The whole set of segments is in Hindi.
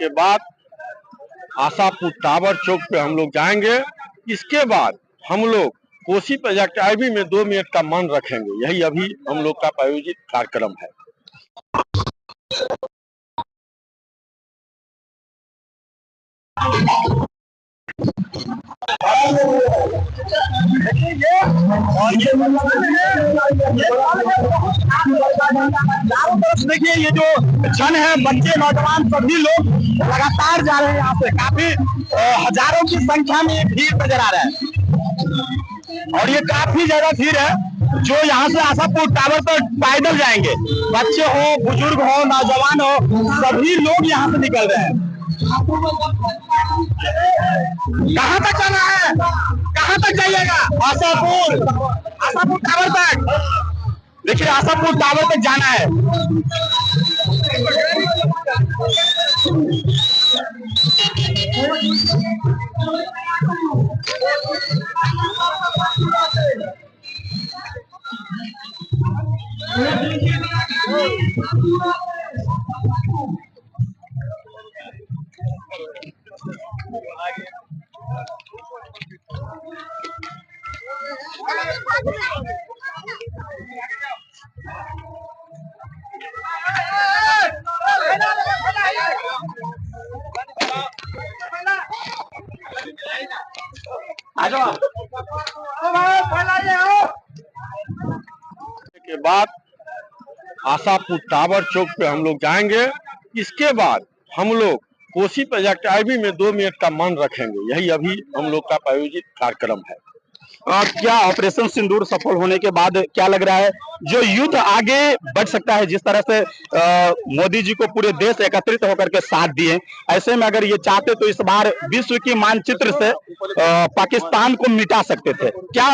के बाद आशापुर टावर चौक पे हम लोग जाएंगे। इसके बाद हम लोग कोसी प्रोजेक्ट आईवी में 2 मिनट का मौन रखेंगे। यही अभी हम लोग का आयोजित कार्यक्रम है। देखिए ये जो क्षण है, बच्चे नौजवान सभी लोग लगातार जा रहे हैं यहाँ से। काफी हजारों की संख्या में भीड़ नजर आ रहा है और ये काफी ज्यादा भीड़ है जो यहाँ से आशापुर टावर पर पैदल जाएंगे। बच्चे हो, बुजुर्ग हो, नौजवान हो, सभी लोग यहाँ से निकल रहे हैं। कहाँ तक जाना है? कहाँ तक जाइएगा? आशापुर टावर तक। देखिए आशापुर टावर तक जाना है। के बाद आशापुर टावर चौक पे हम लोग जाएंगे। इसके बाद हम लोग कोसी प्रोजेक्ट आईवी में 2 मिनट का मौन रखेंगे। यही अभी हम लोग का आयोजित कार्यक्रम है। क्या ऑपरेशन सिंदूर सफल होने के बाद क्या लग रहा है, जो युद्ध आगे बढ़ सकता है? जिस तरह से मोदी जी को पूरे देश एकत्रित होकर के साथ दिए, ऐसे में अगर ये चाहते तो इस बार विश्व की मानचित्र से पाकिस्तान को मिटा सकते थे। क्या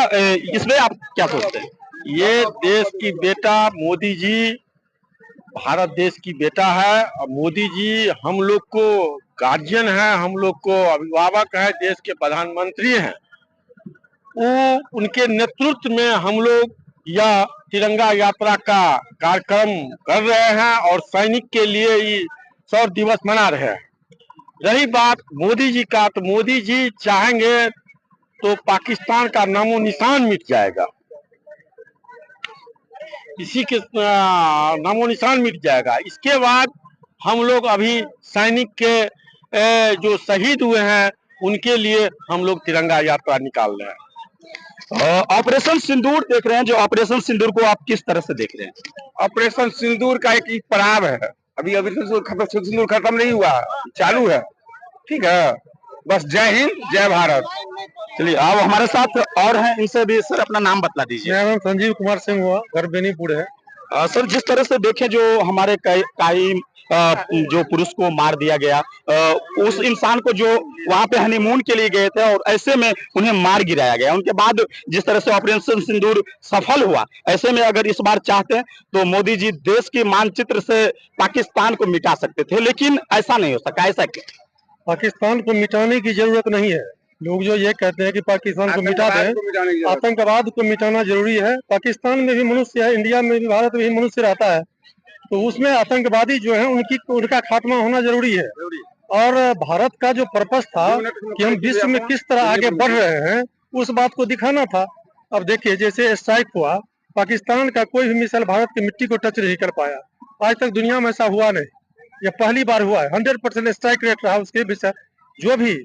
इसमें आप क्या सोचते हैं? ये देश की बेटा मोदी जी, भारत देश की बेटा है और मोदी जी हम लोग को गार्जियन है, हम लोग को अभिभावक है, देश के प्रधानमंत्री हैं। वो उनके नेतृत्व में हम लोग यह तिरंगा यात्रा का कार्यक्रम कर रहे हैं और सैनिक के लिए ये 100 दिवस मना रहे हैं। रही बात मोदी जी का, तो मोदी जी चाहेंगे तो पाकिस्तान का नामो निशान मिट जाएगा। इसी के नामो निशान मिट जाएगा। इसके बाद हम लोग अभी सैनिक के जो शहीद हुए हैं उनके लिए हम लोग तिरंगा यात्रा निकाल रहे हैं। ऑपरेशन सिंदूर देख रहे हैं, जो ऑपरेशन सिंदूर को आप किस तरह से देख रहे हैं? ऑपरेशन सिंदूर का एक पड़ाव है। अभी सिंदूर खत्म नहीं हुआ, चालू है। ठीक है, बस जय हिंद, जय भारत। चलिए आप हमारे साथ और हैं, इनसे भी सर अपना नाम बतला दीजिए। मेरा नाम संजीव कुमार सिंह हुआ, घर बेनीपुर है। सर जिस तरह से देखें, जो हमारे कई जो पुरुष को मार दिया गया, उस इंसान को जो वहां पे हनीमून के लिए गए थे और ऐसे में उन्हें मार गिराया गया, उनके बाद जिस तरह से ऑपरेशन सिंदूर सफल हुआ, ऐसे में अगर इस बार चाहते तो मोदी जी देश के मानचित्र से पाकिस्तान को मिटा सकते थे, लेकिन ऐसा नहीं हो सका। ऐसा क्यों? पाकिस्तान को मिटाने की जरूरत नहीं है। लोग जो ये कहते हैं कि पाकिस्तान को मिटा दें, आतंकवाद को मिटाना जरूरी है। पाकिस्तान में भी मनुष्य है, इंडिया में भी, भारत में भी मनुष्य रहता है, तो उसमें आतंकवादी जो है उनका खात्मा होना जरूरी है। और भारत का जो पर्पस था कि हम विश्व में किस तरह आगे बढ़ रहे हैं, उस बात को दिखाना था। अब देखिए जैसे स्ट्राइक हुआ, पाकिस्तान का कोई भी मिसाइल भारत की मिट्टी को टच नहीं कर पाया। आज तक दुनिया में ऐसा हुआ नहीं, यह पहली बार हुआ है। 100% स्ट्राइक रेट रहा उसके विषय। जो भी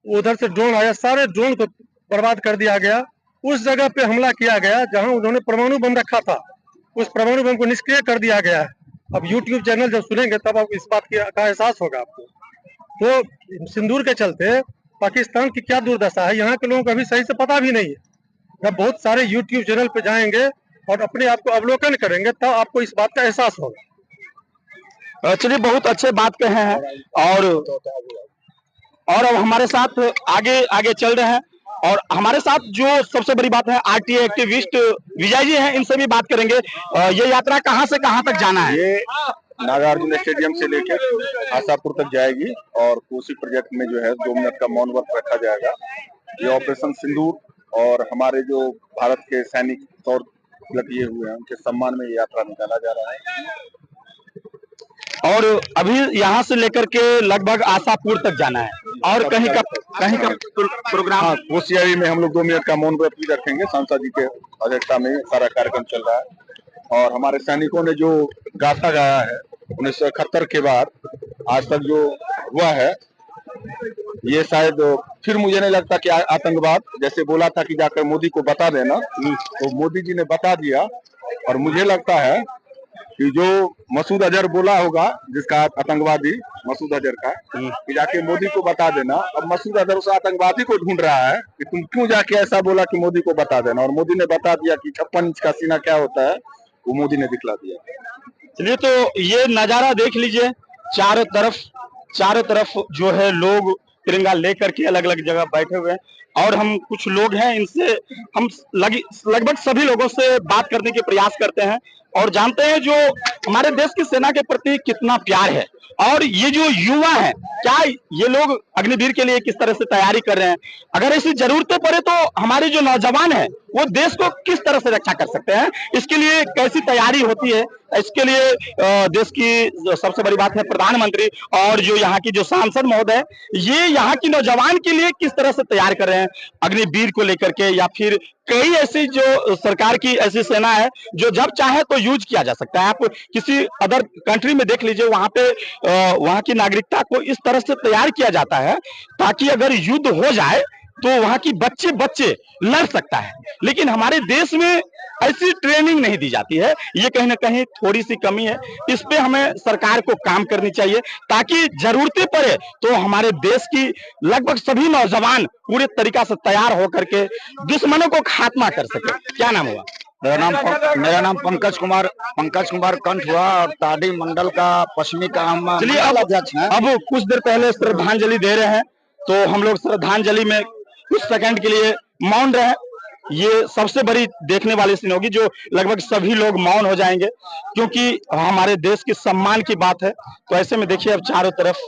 उधर से ड्रोन आया, सारे ड्रोन को बर्बाद कर दिया गया। उस जगह पे हमला किया गया जहां उन्होंने परमाणु बम रखा था, उस परमाणु बम को निष्क्रिय कर दिया गया है। अब YouTube चैनल जब सुनेंगे तब आपको इस बात का एहसास होगा आपको। तो सिंदूर के चलते पाकिस्तान की क्या दुर्दशा है, यहाँ के लोगों को अभी सही से पता भी नहीं है। जब बहुत सारे YouTube चैनल पे जाएंगे और अपने आप को अवलोकन करेंगे तब आपको इस बात का एहसास होगा। चलिए बहुत अच्छे बात कहे हैं और अब हमारे साथ आगे आगे चल रहे हैं और हमारे साथ जो सबसे बड़ी बात है आरटीआई एक्टिविस्ट विजय जी हैं, इनसे भी बात करेंगे। ये यात्रा कहां से कहां तक जाना है? ये नागार्जुन स्टेडियम से लेकर आशापुर तक जाएगी और कोसी प्रोजेक्ट में जो है 2 मिनट का मौन व्रत रखा जाएगा। ये ऑपरेशन सिंदूर और हमारे जो भारत के सैनिक तौर तिलक लिए हुए हैं उनके सम्मान में ये यात्रा निकाला जा रहा है। और अभी यहाँ से लेकर के लगभग आशापुर तक जाना है और कहीं का प्रोग्राम। हाँ, कोसियारी में हम लोग 2 मिनट का मौन व्रत भी रखेंगे। सांसद जी के अध्यक्षता में सारा कार्यक्रम चल रहा है और हमारे सैनिकों ने जो गाथा गाया है 1971 के बाद आज तक जो हुआ है, ये शायद फिर मुझे नहीं लगता कि आतंकवाद जैसे बोला था कि जाकर मोदी को बता देना, तो मोदी जी ने बता दिया। और मुझे लगता है कि जो मसूद अजहर बोला होगा, जिसका आतंकवादी मसूद अजहर का, कि जाके मोदी को बता देना। अब मसूद अजहर उस आतंकवादी को ढूंढ रहा है कि तुम क्यों जाके ऐसा बोला कि मोदी को बता देना, और मोदी ने बता दिया कि 56 इंच का सीना क्या होता है, वो मोदी ने दिखला दिया। चलिए, तो ये नजारा देख लीजिए, चारों तरफ जो है लोग तिरंगा लेकर के अलग अलग जगह बैठे हुए हैं और हम कुछ लोग हैं, इनसे हम लगभग सभी लोगों से बात करने के प्रयास करते हैं और जानते हैं जो हमारे देश की सेना के प्रति कितना प्यार है। और ये जो युवा है, क्या ये लोग अग्निवीर के लिए किस तरह से तैयारी कर रहे हैं, अगर ऐसी जरूरतें पड़े तो हमारे जो नौजवान हैं वो देश को किस तरह से रक्षा कर सकते हैं, इसके लिए कैसी तैयारी होती है, इसके लिए देश की सबसे बड़ी बात है प्रधानमंत्री और जो यहाँ की जो सांसद महोदय, ये यहाँ की नौजवान के लिए किस तरह से तैयार कर रहे हैं अग्निवीर को लेकर के, या फिर कई ऐसी जो सरकार की ऐसी सेना है जो जब चाहे तो यूज किया जा सकता है। आप किसी अदर कंट्री में देख लीजिए, वहां पे वहां की नागरिकता को इस तरह से तैयार किया जाता है ताकि अगर युद्ध हो जाए तो वहां की बच्चे लड़ सकता है, लेकिन हमारे देश में ऐसी ट्रेनिंग नहीं दी जाती है। ये कहीं ना कहीं थोड़ी सी कमी है, इस पे हमें सरकार को काम करनी चाहिए ताकि जरूरतें पड़े तो हमारे देश की लगभग सभी नौजवान पूरे तरीका से तैयार होकर के दुश्मनों को खात्मा कर सके। क्या नाम हुआ? मेरा नाम पंकज कुमार कंठ हुआ और ताडी मंडल का पश्चिमी का हम चलिए, अब कुछ देर पहले श्रद्धांजलि दे रहे हैं, तो हम लोग श्रद्धांजलि में कुछ सेकंड के लिए मौन रहे। ये सबसे बड़ी देखने वाली सीन होगी जो लगभग सभी लोग मौन हो जाएंगे, क्योंकि हमारे देश के सम्मान की बात है। तो ऐसे में देखिए, अब चारों तरफ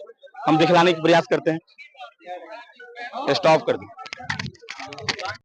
हम दिखलाने की प्रयास करते हैं। स्टॉप कर दें।